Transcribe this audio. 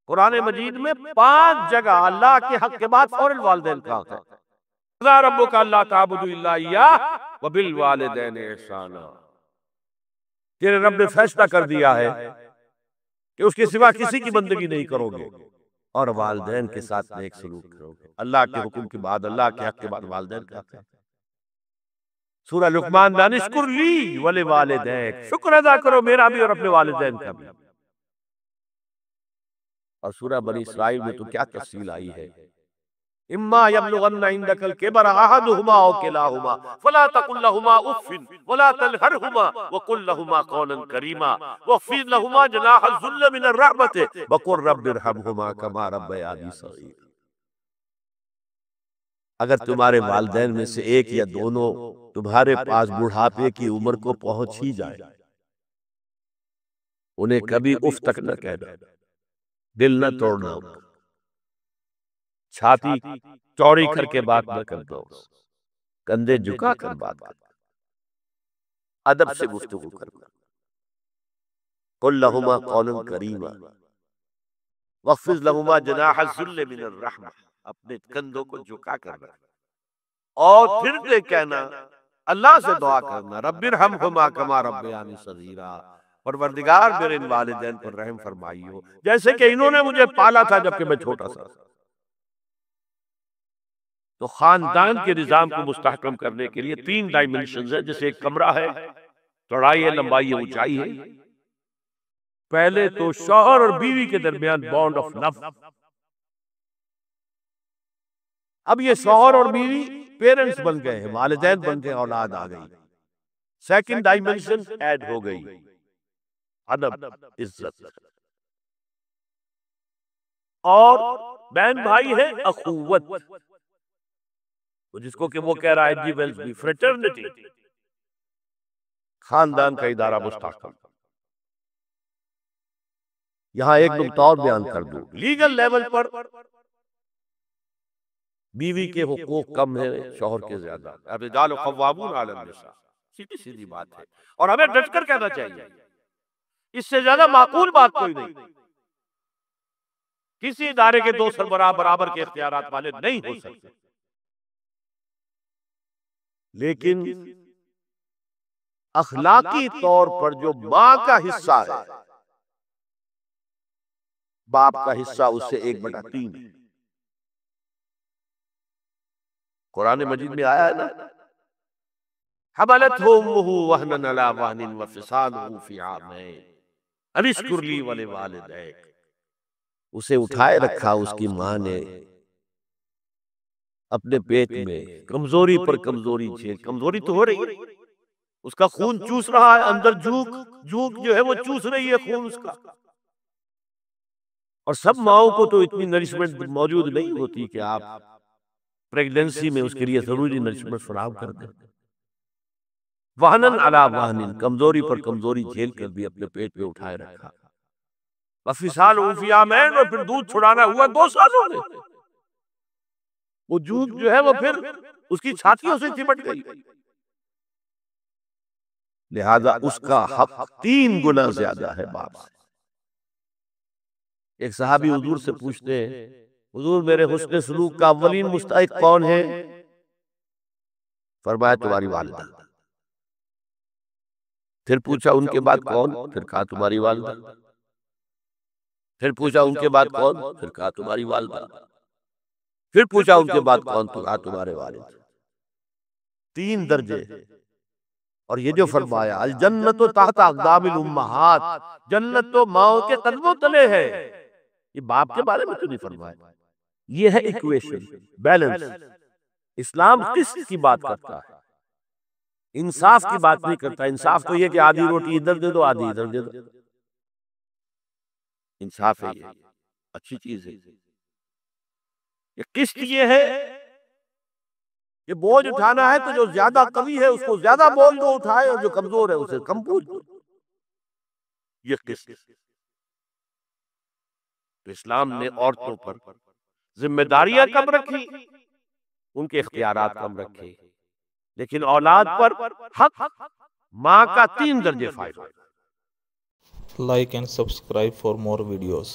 قرآن مجید میں 5 جگہ اللہ کے حق کے بعد فوراً والدین کا حق ہے۔ قَضَىٰ رَبُّكَ أَلَّا تَعْبُدُوا إِلَّا إِيَّاهُ وَبِالْوَالِدَيْنِ إِحْسَانًا۔ تیرے رب نے فیصلہ کر دیا ہے کہ اس کے سوا کسی کی بندگی نہیں کرو گے اور والدین کے ساتھ نیک سلوک کرو گے۔ اللہ کے حکم کے بعد، اللہ کے حق کے بعد والدین کا حق ہے۔ سورہ لقمان میں انشکر لی ولوالدیک، شکر ادا کرو میرا بھی اور اپنے والدین کا بھی۔ اور سورہ بنی اسرائیل میں تو کیا تفصیل آئی ہے، اما یبلغن عندک الکبر احدہما او کلاہما فلا تقل لهما اف ولا تنہرہما وقل لهما قولا کریما واخفض لهما جناح الذل من الرحمۃ وقل رب ارحمہما کما ربیانی صغیرا۔ اگر تمہارے والدین میں سے ایک یا دونوں تمہارے پاس بڑھاپے کی عمر کو پہنچ ہی جائے، انہیں کبھی اف تک نہ کہنا، دل نہ توڑنا، چھاتی چوڑی کر کے بات نہ کرنا، کندھے جھکا کر بات کرنا، ادب سے گفتگو کرنا۔ قل لہما قولا کریما واخفض لہما جناح الذل من الرحمہ، اپنے کندھوں کو جھکا کر رکھنا اور پھر سے کہنا، اللہ سے دعا کرنا، رب ارحمہما کما ربیانی صغیرا، پروردگار میرے ان والدین پر رحم فرمائی ہو جیسے کہ انہوں نے مجھے پالا تھا جبکہ میں چھوٹا سا۔ تو خاندان کے نظام کو مستحکم کرنے کے لیے 3 ڈائمنشنز ہیں، جیسے ایک کمرہ ہے، چوڑائی ہے، لمبائی ہے، اونچائی ہے۔ پہلے تو شوہر اور بیوی کے درمیان بانڈ آف لو، اب یہ شوہر اور بیوی پیرنٹس بن گئے ہیں، والدین بن گئے، اولاد آ گئی۔ سیکنڈ ڈائمنشن ایڈ ہو گئی، ادب، عزت، اور بہن بھائی ہے اخوت، جس کو کہ وہ کہہ رہا ہے جی ویلز بھی فریٹرنٹی، خاندان کا ادارہ مستحکم۔ یہاں ایک نکتہ اور بیان کر دوں، لیگل لیول پر بیوی کے حقوق کم ہیں شوہر کے زیادہ، الرجال قوامون علی النساء، سیدھی سیدھی بات ہے، اور ہمیں ڈٹ کر کہنا چاہیے، اس سے زیادہ معقول بات کوئی نہیں۔ کسی ادارے کے 2 سربراہ برابر کے اختیارات والے نہیں ہو سکتے، لیکن اخلاقی طور پر جو ماں کا حصہ ہے، باپ کا حصہ اس سے 1/3 ہے۔ قرآن مجید میں آیا ہے نا، حملتہ امہ وہنا علی وہن وفصالہ فی عامین ان اشکر لی ولوالدیک، اسے اٹھائے رکھا اس کی ماں نے اپنے پیٹ میں، کمزوری پر کمزوری جھیل، کمزوری تو ہو رہی ہے، اس کا خون چوس رہا ہے اندر، جھوک جو ہے وہ چوس رہی ہے خون اس کا، اور سب ماؤں کو تو اتنی نرشمنٹ موجود نہیں ہوتی کہ آپ پریگننسی میں اس کے لیے ضروری نرشمنٹ فراہم کر دیں۔ وہنن علی وہن، کمزوری پر کمزوری جھیل کر بھی اپنے پیٹ میں اٹھائے رکھا۔ وفصالہ فی عامین، اور پھر دودھ چھڑانا ہوا 2 سالوں میں، وہ جھوک جو ہے وہ پھر اس کی چھاتیوں سے چمٹ گئی، لہذا اس کا حق 3 گنا زیادہ ہے باپ سے۔ ایک صحابی حضور سے پوچھتے ہیں، حضور میرے حسن سلوک کا اولین مستحق کون ہے؟ فرمایا تمہاری والدہ۔ پھر پوچھا ان کے بعد کون؟ پھر کہا تمہاری والدہ۔ پھر پوچھا ان کے بعد کون؟ پھر کہا تمہاری والدہ۔ پھر پوچھا ان کے بعد کون؟ تو کہا تمہارے والد۔ 3 درجے، اور یہ جو فرمایا الجنت تحت اقدام الامہات، جنت تو ماؤں کے قدموں تلے ہے، یہ باپ کے بارے میں تو نہیں فرمایا۔ یہ ہے ایکویشن، بیلنس۔ اسلام قسط کی بات کرتا ہے، انصاف کی بات نہیں کرتا۔ انصاف تو یہ کہ آدھی روٹی ادھر دے دو، آدھی ادھر دے دو، انصاف ہے، یہ اچھی چیز ہے۔ یہ قسط یہ ہے کہ بوجھ اٹھانا ہے تو جو زیادہ قوی ہے اس کو زیادہ بوجھ دو اٹھائے، اور جو کمزور ہے اسے کم بوجھ دو، یہ قسط۔ تو اسلام نے عورتوں پر ذمہ داریاں کم رکھی، ان کے اختیارات کم رکھے، لیکن اولاد پر حق ماں کا 3 درجے فائدہ۔ Like and subscribe for more videos.